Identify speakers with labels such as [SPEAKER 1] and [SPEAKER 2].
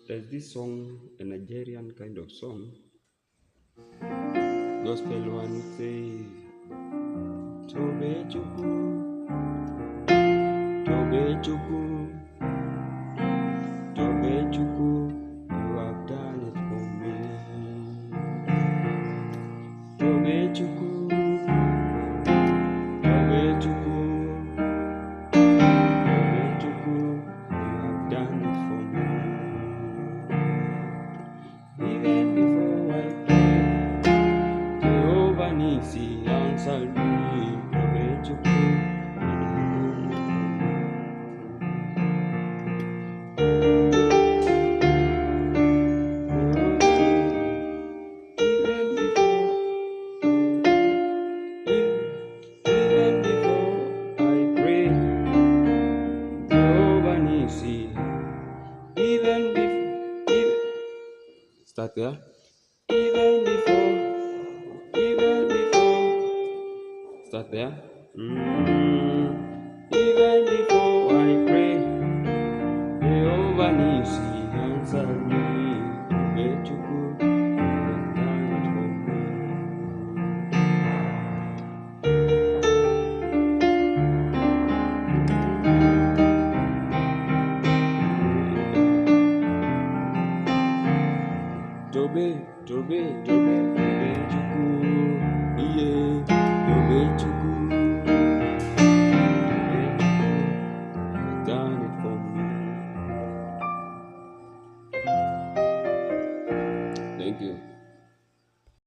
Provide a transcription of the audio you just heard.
[SPEAKER 1] There's this song, a Nigerian kind of song. Gospel one would say, Tobechukwu, Tobechukwu, Tobechukwu, you have done it for me. Tobechukwu, Tobechukwu, Tobechukwu, you have done it for me. Even before I prayed, Jehovah Nisi answered me. Tobechukwu, even before I prayed, Jehovah Nisi. Even before, start there. Even before, start there. Even before I